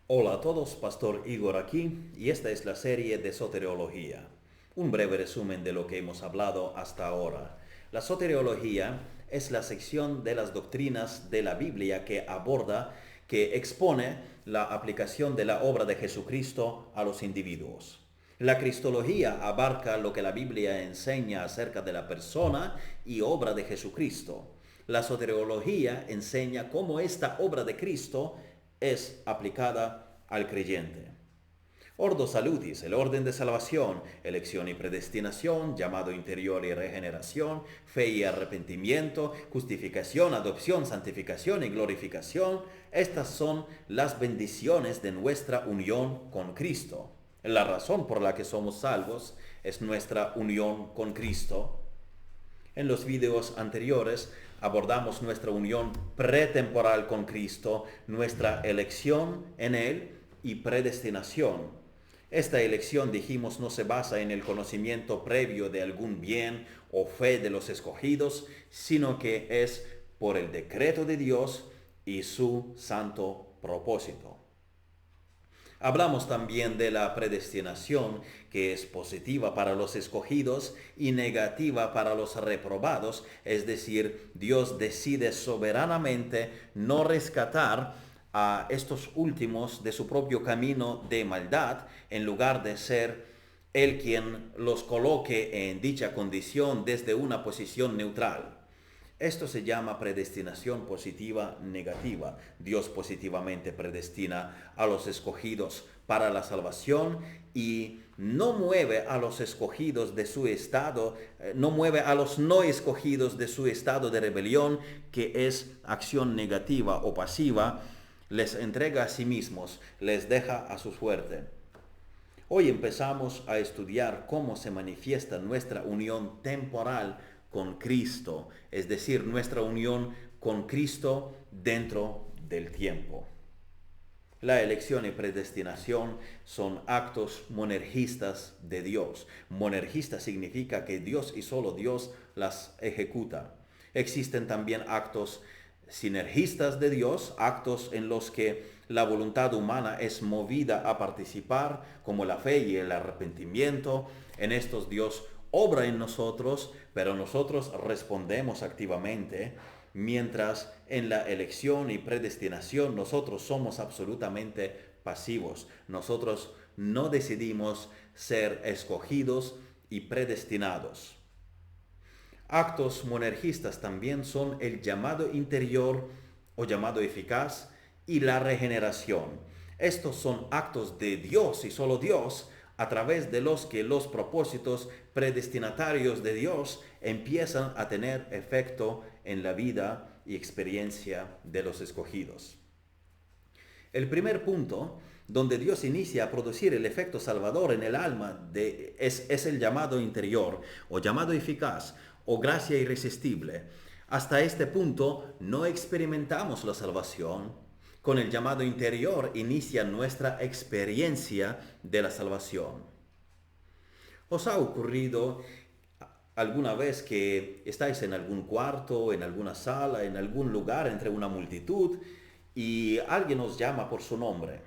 Hola a todos, Pastor Igor aquí y esta es la serie de soteriología. Un breve resumen de lo que hemos hablado hasta ahora. La soteriología es la sección de las doctrinas de la Biblia que expone la aplicación de la obra de Jesucristo a los individuos. La cristología abarca lo que la Biblia enseña acerca de la persona y obra de Jesucristo. La soteriología enseña cómo esta obra de Cristo es aplicada al creyente. Ordo Salutis, el orden de salvación, elección y predestinación, llamado interior y regeneración, fe y arrepentimiento, justificación, adopción, santificación y glorificación. Estas son las bendiciones de nuestra unión con Cristo. La razón por la que somos salvos es nuestra unión con Cristo. En los videos anteriores abordamos nuestra unión pretemporal con Cristo, nuestra elección en Él y predestinación. Esta elección, dijimos, no se basa en el conocimiento previo de algún bien o fe de los escogidos, sino que es por el decreto de Dios y su santo propósito. Hablamos también de la predestinación, que es positiva para los escogidos y negativa para los reprobados, es decir, Dios decide soberanamente no rescatar a estos últimos de su propio camino de maldad, en lugar de ser Él quien los coloque en dicha condición desde una posición neutral. Esto se llama predestinación positiva negativa. Dios positivamente predestina a los escogidos para la salvación y no mueve a los escogidos de su estado, no mueve a los no escogidos de su estado de rebelión, que es acción negativa o pasiva, les entrega a sí mismos, les deja a su suerte. Hoy empezamos a estudiar cómo se manifiesta nuestra unión temporal con Cristo, es decir, nuestra unión con Cristo dentro del tiempo. La elección y predestinación son actos monergistas de Dios. Monergista significa que Dios y solo Dios las ejecuta. Existen también actos sinergistas de Dios, actos en los que la voluntad humana es movida a participar, como la fe y el arrepentimiento. En estos Dios obra en nosotros, pero nosotros respondemos activamente, mientras en la elección y predestinación nosotros somos absolutamente pasivos. Nosotros no decidimos ser escogidos y predestinados. Actos monergistas también son el llamado interior o llamado eficaz y la regeneración. Estos son actos de Dios y solo Dios, a través de los que los propósitos predestinatarios de Dios empiezan a tener efecto en la vida y experiencia de los escogidos. El primer punto donde Dios inicia a producir el efecto salvador en el alma es el llamado interior o llamado eficaz o gracia irresistible. Hasta este punto no experimentamos la salvación. Con el llamado interior inicia nuestra experiencia de la salvación. ¿Os ha ocurrido alguna vez que estáis en algún cuarto, en alguna sala, en algún lugar entre una multitud y alguien os llama por su nombre,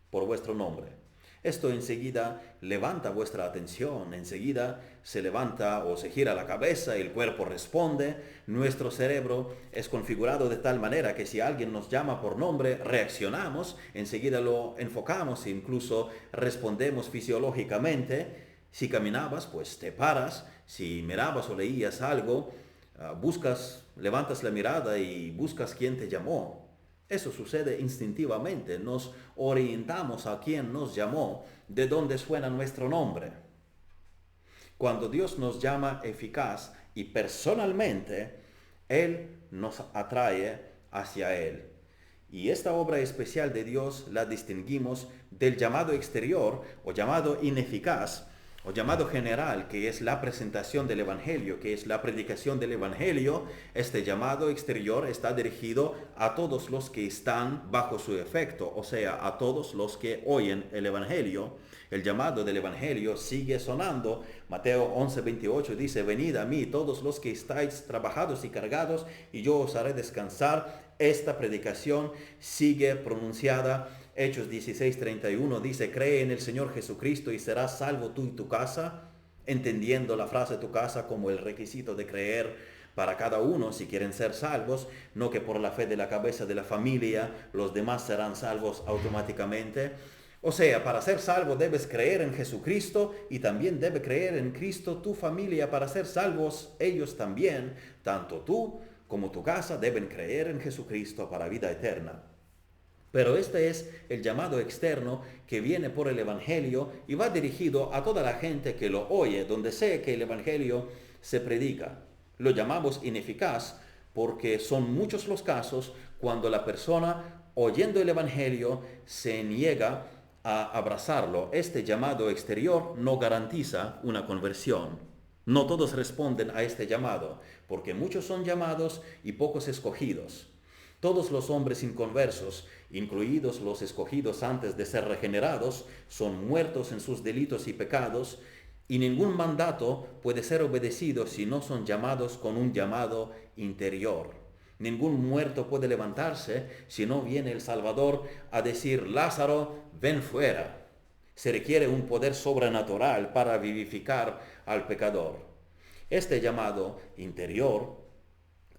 por vuestro nombre? Esto enseguida levanta vuestra atención, enseguida se levanta o se gira la cabeza, el cuerpo responde. Nuestro cerebro es configurado de tal manera que si alguien nos llama por nombre, reaccionamos, enseguida lo enfocamos e incluso respondemos fisiológicamente. Si caminabas, pues te paras. Si mirabas o leías algo, levantas la mirada y buscas quién te llamó. Eso sucede instintivamente, nos orientamos a quien nos llamó, de dónde suena nuestro nombre. Cuando Dios nos llama eficaz y personalmente, Él nos atrae hacia Él. Y esta obra especial de Dios la distinguimos del llamado exterior o llamado ineficaz, o llamado general, que es la presentación del Evangelio, que es la predicación del Evangelio. Este llamado exterior está dirigido a todos los que están bajo su efecto, o sea, a todos los que oyen el Evangelio. El llamado del Evangelio sigue sonando. Mateo 11:28 dice: venid a mí todos los que estáis trabajados y cargados, y yo os haré descansar. Esta predicación sigue pronunciada Hechos 16:31 dice, cree en el Señor Jesucristo y serás salvo tú y tu casa, entendiendo la frase tu casa como el requisito de creer para cada uno si quieren ser salvos, no que por la fe de la cabeza de la familia los demás serán salvos automáticamente. O sea, para ser salvo debes creer en Jesucristo y también debe creer en Cristo tu familia para ser salvos ellos también. Tanto tú como tu casa deben creer en Jesucristo para vida eterna. Pero este es el llamado externo que viene por el Evangelio y va dirigido a toda la gente que lo oye, donde sea que el Evangelio se predica. Lo llamamos ineficaz porque son muchos los casos cuando la persona, oyendo el Evangelio, se niega a abrazarlo. Este llamado exterior no garantiza una conversión. No todos responden a este llamado, porque muchos son llamados y pocos escogidos. Todos los hombres inconversos, incluidos los escogidos antes de ser regenerados, son muertos en sus delitos y pecados, y ningún mandato puede ser obedecido si no son llamados con un llamado interior. Ningún muerto puede levantarse si no viene el Salvador a decir, Lázaro, ven fuera. Se requiere un poder sobrenatural para vivificar al pecador. Este llamado interior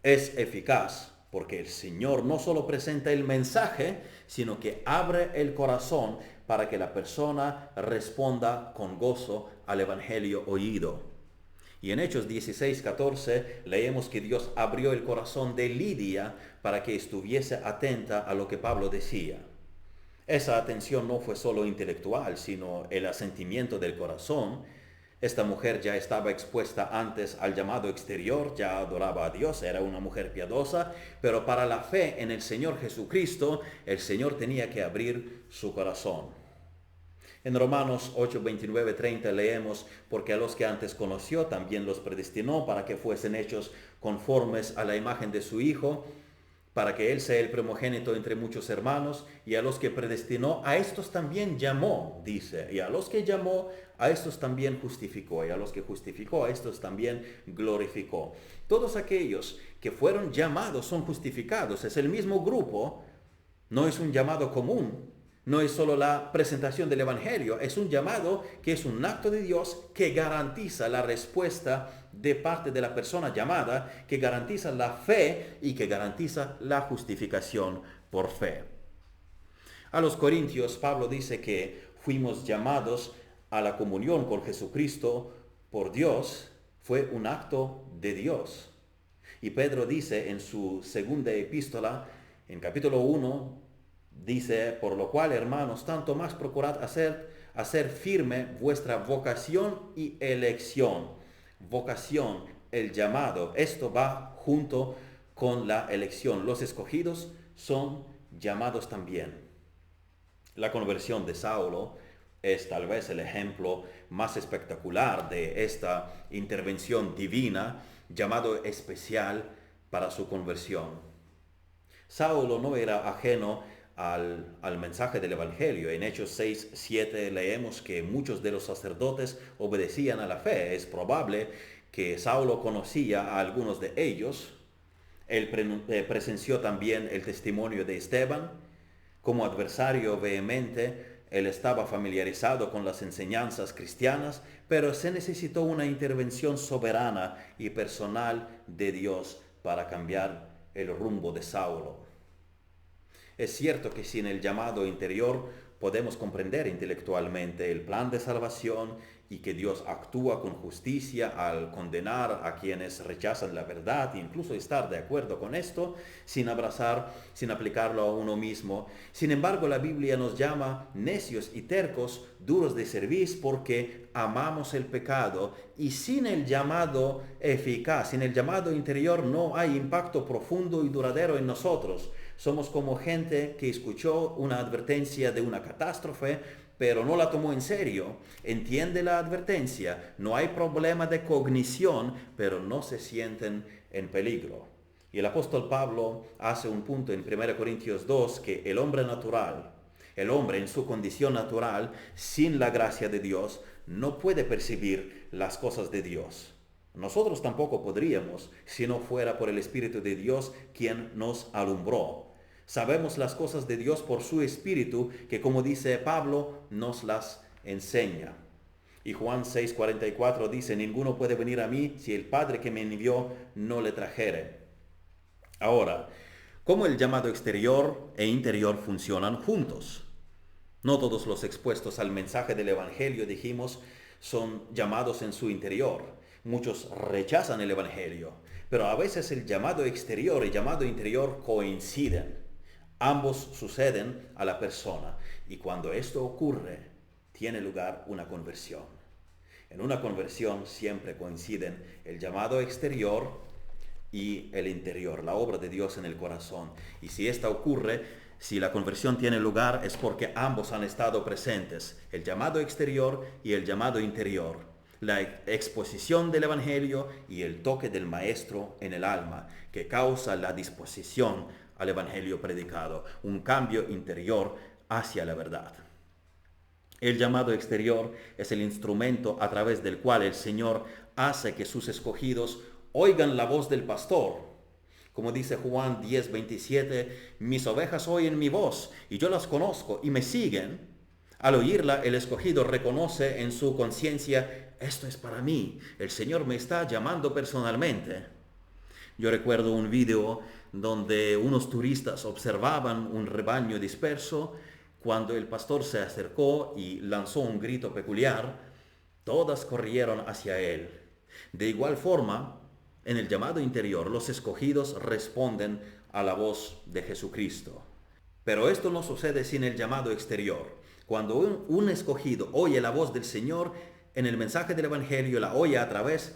es eficaz porque el Señor no solo presenta el mensaje, sino que abre el corazón para que la persona responda con gozo al Evangelio oído. Y en Hechos 16:14 leemos que Dios abrió el corazón de Lidia para que estuviese atenta a lo que Pablo decía. Esa atención no fue solo intelectual, sino el asentimiento del corazón. Esta mujer ya estaba expuesta antes al llamado exterior, ya adoraba a Dios, era una mujer piadosa, pero para la fe en el Señor Jesucristo, el Señor tenía que abrir su corazón. En Romanos 8, 29, 30 leemos, porque a los que antes conoció también los predestinó para que fuesen hechos conformes a la imagen de su Hijo, para que Él sea el primogénito entre muchos hermanos, y a los que predestinó, a estos también llamó, dice, y a los que llamó, a estos también justificó, y a los que justificó, a estos también glorificó. Todos aquellos que fueron llamados son justificados, es el mismo grupo, no es un llamado común. No es solo la presentación del Evangelio, es un llamado que es un acto de Dios que garantiza la respuesta de parte de la persona llamada, que garantiza la fe y que garantiza la justificación por fe. A los Corintios, Pablo dice que fuimos llamados a la comunión con Jesucristo por Dios, fue un acto de Dios. Y Pedro dice en su segunda epístola, en capítulo 1, dice, por lo cual, hermanos, tanto más procurad hacer firme vuestra vocación y elección. Vocación, el llamado, esto va junto con la elección. Los escogidos son llamados también. La conversión de Saulo es tal vez el ejemplo más espectacular de esta intervención divina, llamado especial para su conversión. Saulo no era ajeno al mensaje del Evangelio. En Hechos 6, 7 leemos que muchos de los sacerdotes obedecían a la fe. Es probable que Saulo conocía a algunos de ellos. Él presenció también el testimonio de Esteban. Como adversario vehemente, él estaba familiarizado con las enseñanzas cristianas, pero se necesitó una intervención soberana y personal de Dios para cambiar el rumbo de Saulo. Es cierto que sin el llamado interior podemos comprender intelectualmente el plan de salvación y que Dios actúa con justicia al condenar a quienes rechazan la verdad e incluso estar de acuerdo con esto sin aplicarlo a uno mismo. Sin embargo, la Biblia nos llama necios y tercos, duros de cerviz, porque amamos el pecado y sin el llamado eficaz, sin el llamado interior no hay impacto profundo y duradero en nosotros. Somos como gente que escuchó una advertencia de una catástrofe, pero no la tomó en serio. Entiende la advertencia, no hay problema de cognición, pero no se sienten en peligro. Y el apóstol Pablo hace un punto en 1 Corintios 2 que el hombre natural, el hombre en su condición natural, sin la gracia de Dios, no puede percibir las cosas de Dios. Nosotros tampoco podríamos si no fuera por el Espíritu de Dios quien nos alumbró. Sabemos las cosas de Dios por su Espíritu, que como dice Pablo, nos las enseña. Y Juan 6:44 dice, ninguno puede venir a mí si el Padre que me envió no le trajere. Ahora, ¿cómo el llamado exterior e interior funcionan juntos? No todos los expuestos al mensaje del Evangelio, dijimos, son llamados en su interior. Muchos rechazan el Evangelio, pero a veces el llamado exterior y llamado interior coinciden. Ambos suceden a la persona y cuando esto ocurre, tiene lugar una conversión. En una conversión siempre coinciden el llamado exterior y el interior, la obra de Dios en el corazón. Y si esta ocurre, si la conversión tiene lugar, es porque ambos han estado presentes, el llamado exterior y el llamado interior, la exposición del Evangelio y el toque del Maestro en el alma, que causa la disposición al Evangelio predicado, un cambio interior hacia la verdad. El llamado exterior es el instrumento a través del cual el Señor hace que sus escogidos oigan la voz del pastor. Como dice Juan 10:27, mis ovejas oyen mi voz y yo las conozco y me siguen. Al oírla, el escogido reconoce en su conciencia, esto es para mí, el Señor me está llamando personalmente. Yo recuerdo un video donde unos turistas observaban un rebaño disperso. Cuando el pastor se acercó y lanzó un grito peculiar, todas corrieron hacia él. De igual forma, en el llamado interior, los escogidos responden a la voz de Jesucristo. Pero esto no sucede sin el llamado exterior. Cuando un escogido oye la voz del Señor, en el mensaje del Evangelio la oye a través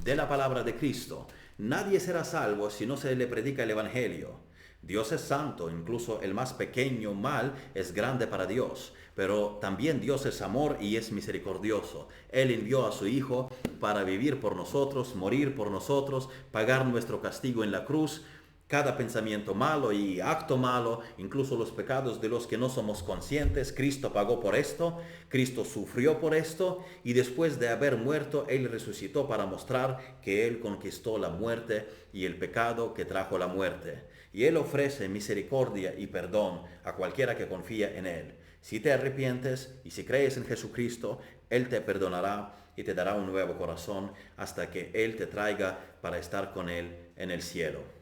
de la palabra de Cristo. Nadie será salvo si no se le predica el Evangelio. Dios es santo, incluso el más pequeño mal es grande para Dios, pero también Dios es amor y es misericordioso. Él envió a su Hijo para vivir por nosotros, morir por nosotros, pagar nuestro castigo en la cruz. Cada pensamiento malo y acto malo, incluso los pecados de los que no somos conscientes, Cristo pagó por esto, Cristo sufrió por esto y después de haber muerto, Él resucitó para mostrar que Él conquistó la muerte y el pecado que trajo la muerte. Y Él ofrece misericordia y perdón a cualquiera que confía en Él. Si te arrepientes y si crees en Jesucristo, Él te perdonará y te dará un nuevo corazón hasta que Él te traiga para estar con Él en el cielo.